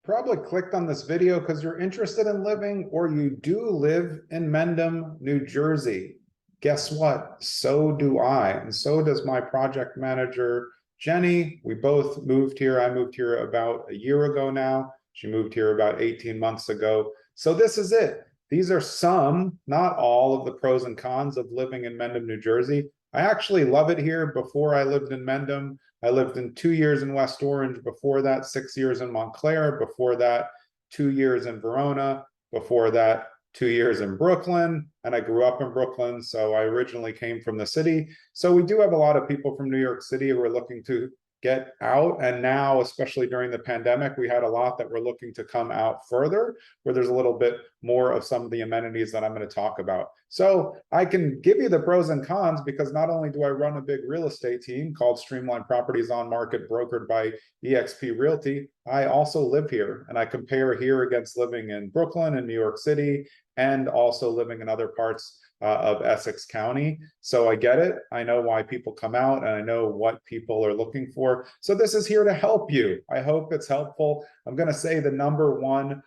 Probably clicked on this video because you're interested in living or you do live in Mendham, New Jersey. Guess what? So do I. And so does my project manager, Jenny. We both moved here. I moved here about a year ago now. She moved here about 18 months ago. So this is it. These are some, not all, of the pros and cons of living in Mendham, New Jersey. I actually love it here. Before I lived in Mendham, I lived in 2 years in West Orange. Before that, 6 years in Montclair. Before that, 2 years in Verona. Before that, 2 years in Brooklyn. And I grew up in Brooklyn. So I originally came from the city. So we do have a lot of people from New York City who are looking to get out. And now, especially during the pandemic, we had a lot that were looking to come out further, where there's a little bit more of some of the amenities that I'm going to talk about. So I can give you the pros and cons because not only do I run a big real estate team called Streamline Properties on Market, brokered by eXp Realty, I also live here, and I compare here against living in Brooklyn and New York City, and also living in other parts of Essex County. So I get it. I know why people come out, and I know what people are looking for. So this is here to help you. I hope it's helpful. I'm going to say the number one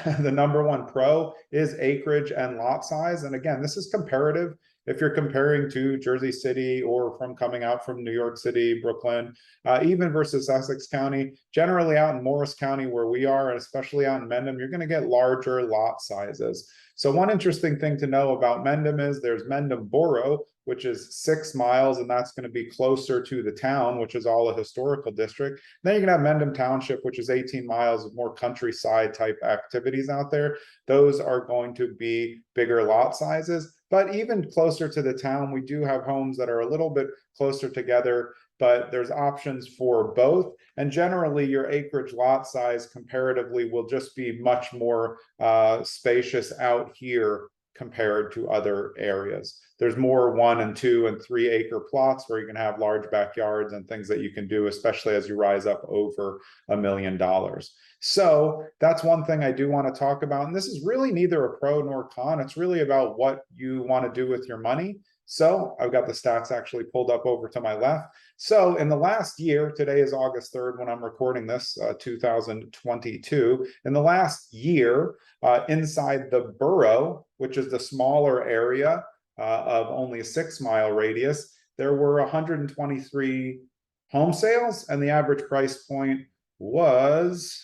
the number one pro is acreage and lot size. And again, this is comparative. If you're comparing to Jersey City or from coming out from New York City, Brooklyn, even versus Essex County, generally out in Morris County where we are, and especially out in Mendham, you're going to get larger lot sizes. So one interesting thing to know about Mendham is there's Mendham Borough, which is 6 miles, and that's going to be closer to the town, which is all a historical district. Then you can have Mendham Township, which is 18 miles of more countryside type activities out there. Those are going to be bigger lot sizes. But even closer to the town, we do have homes that are a little bit closer together, but there's options for both. And generally, your acreage lot size comparatively will just be much more spacious out here compared to other areas. There's more 1 and 2 and 3 acre plots where you can have large backyards and things that you can do, especially as you rise up over $1 million. So that's one thing I do want to talk about. And this is really neither a pro nor con. It's really about what you want to do with your money. So I've got the stats actually pulled up over to my left. So in the last year, today is August 3rd when I'm recording this, 2022. In the last year, inside the borough, which is the smaller area of only a 6-mile radius, there were 123 home sales, and the average price point was,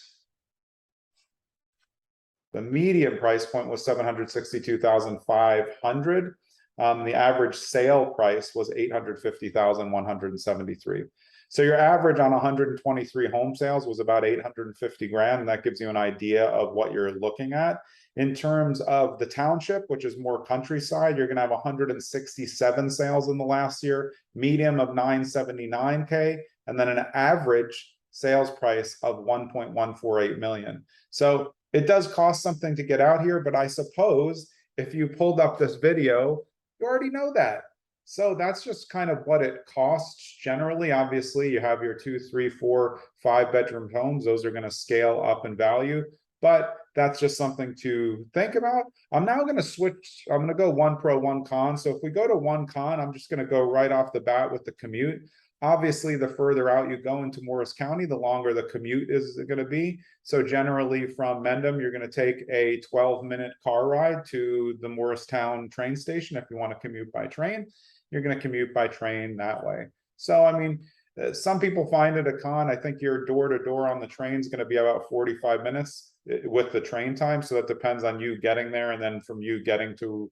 the median price point was $762,500. The average sale price was $850,173. So your average on 123 home sales was about 850 grand, and that gives you an idea of what you're looking at. In terms of the township, which is more countryside, you're going to have 167 sales in the last year, median of 979K, and then an average sales price of 1.148 million. So it does cost something to get out here, but I suppose if you pulled up this video, you already know that. So that's just kind of what it costs generally. Obviously, you have your 2, 3, 4, 5-bedroom homes. Those are going to scale up in value, but that's just something to think about. I'm now going to switch. I'm going to go one pro, one con. So if we go to one con, I'm just going to go right off the bat with the commute. Obviously, the further out you go into Morris County, the longer the commute is going to be. So generally from Mendham, you're going to take a 12-minute car ride to the Morristown train station. If you want to commute by train, you're going to commute by train that way. So, I mean, some people find it a con. I think your door-to-door on the train is going to be about 45 minutes with the train time. So that depends on you getting there, and then from you getting to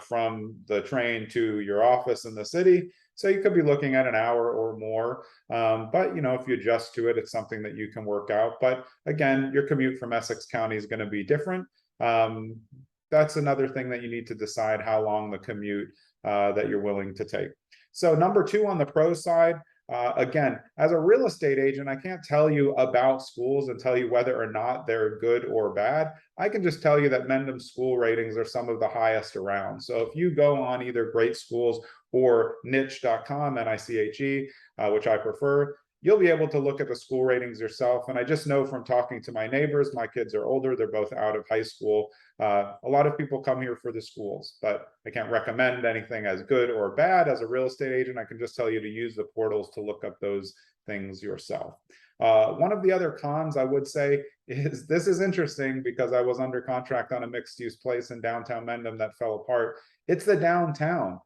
from the train to your office in the city. So you could be looking at an hour or more. But, you know, if you adjust to it, it's something that you can work out. But again, your commute from Essex County is going to be different. That's another thing that you need to decide, how long the commute that you're willing to take. So number 2 on the pro side, again, as a real estate agent, I can't tell you about schools and tell you whether or not they're good or bad. I can just tell you that Mendham school ratings are some of the highest around. So if you go on either Great Schools or niche.com, NICHE, which I prefer, you'll be able to look at the school ratings yourself. And I just know from talking to my neighbors, my kids are older, they're both out of high school. A lot of people come here for the schools, but I can't recommend anything as good or bad. As a real estate agent, I can just tell you to use the portals to look up those things yourself. One of the other cons I would say is, this is interesting because I was under contract on a mixed use place in downtown Mendham that fell apart. It's the downtown.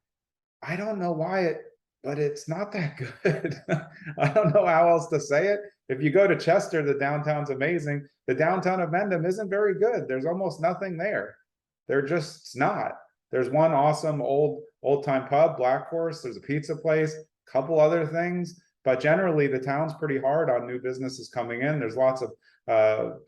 I don't know why but it's not that good. I don't know how else to say it. If you go to Chester, the downtown's amazing. The downtown of Mendham isn't very good. There's almost nothing there. They're just not. There's one awesome old time pub, Black Horse. There's a pizza place, a couple other things, but generally the town's pretty hard on new businesses coming in. There's lots of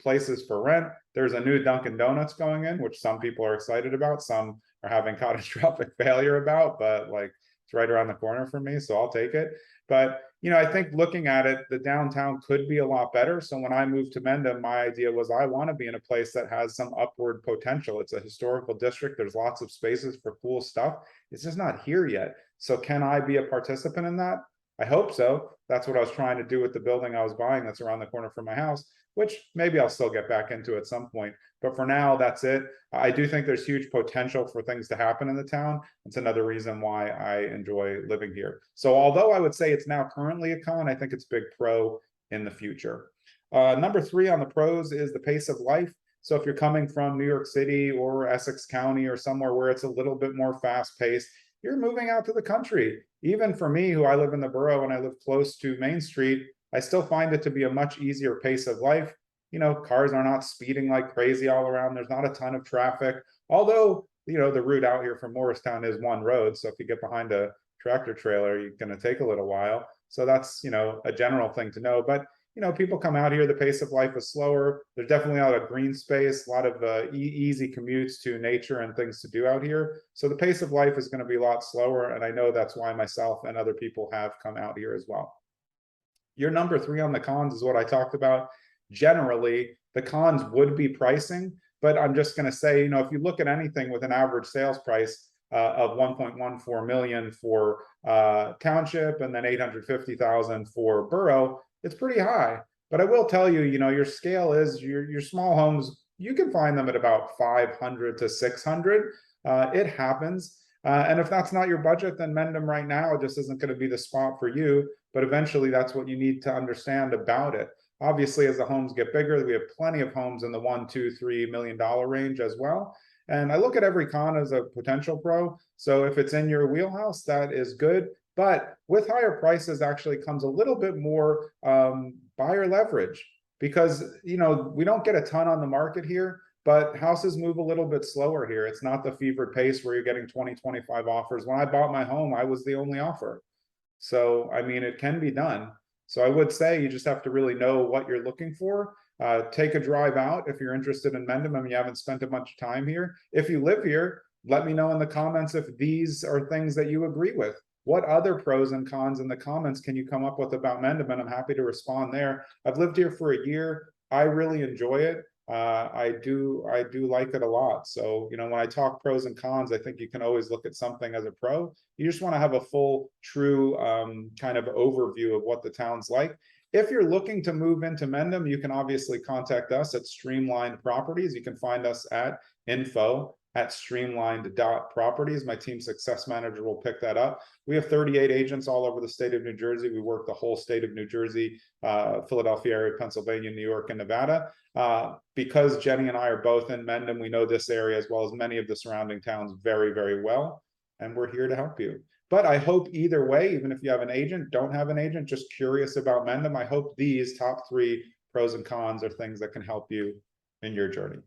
places for rent. There's a new Dunkin' Donuts going in, which some people are excited about. Some are having catastrophic failure about, but like, it's right around the corner from me, so I'll take it. But I think looking at it, the downtown could be a lot better. So when I moved to Mendham, my idea was I want to be in a place that has some upward potential. It's a historical district. There's lots of spaces for cool stuff. It's just not here yet. So can I be a participant in that? I hope so. That's what I was trying to do with the building I was buying that's around the corner from my house, which maybe I'll still get back into at some point. But for now, that's it. I do think there's huge potential for things to happen in the town. It's another reason why I enjoy living here. So although I would say it's now currently a con, I think it's a big pro in the future. Number 3 on the pros is the pace of life. So if you're coming from New York City or Essex County or somewhere where it's a little bit more fast paced, you're moving out to the country. Even for me, who I live in the borough and I live close to Main Street, I still find it to be a much easier pace of life. Cars are not speeding like crazy all around. There's not a ton of traffic. Although, the route out here from Morristown is one road. So if you get behind a tractor trailer, you're going to take a little while. So that's, a general thing to know. But, people come out here, the pace of life is slower. There's definitely a lot of green space, a lot of easy commutes to nature and things to do out here. So the pace of life is going to be a lot slower. And I know that's why myself and other people have come out here as well. Your number 3 on the cons is what I talked about. Generally, the cons would be pricing, but I'm just going to say, if you look at anything with an average sales price of 1.14 million for township and then 850,000 for borough, it's pretty high. But I will tell you, your scale is your small homes, you can find them at about 500 to 600. It happens. And if that's not your budget, then Mendham right now just isn't going to be the spot for you. But eventually, that's what you need to understand about it. Obviously, as the homes get bigger, we have plenty of homes in the $1, $2, $3 million range as well. And I look at every con as a potential pro. So if it's in your wheelhouse, that is good. But with higher prices actually comes a little bit more buyer leverage because, we don't get a ton on the market here, but houses move a little bit slower here. It's not the fevered pace where you're getting 20, 25 offers. When I bought my home, I was the only offer. So, I mean, it can be done. So I would say you just have to really know what you're looking for. Take a drive out if you're interested in Mendham and you haven't spent a bunch of time here. If you live here, let me know in the comments if these are things that you agree with. What other pros and cons in the comments can you come up with about Mendham? And I'm happy to respond there. I've lived here for a year. I really enjoy it. I do like it a lot. So, when I talk pros and cons, I think you can always look at something as a pro. You just want to have a full, true kind of overview of what the town's like. If you're looking to move into Mendham, you can obviously contact us at Streamlined Properties. You can find us at info@streamlined.properties. My team success manager will pick that up. We have 38 agents all over the state of New Jersey. We work the whole state of New Jersey, Philadelphia area, Pennsylvania, New York, and Nevada. Because Jenny and I are both in Mendham, we know this area as well as many of the surrounding towns very, very well. And we're here to help you. But I hope either way, even if you have an agent, don't have an agent, just curious about Mendham, I hope these top 3 pros and cons are things that can help you in your journey.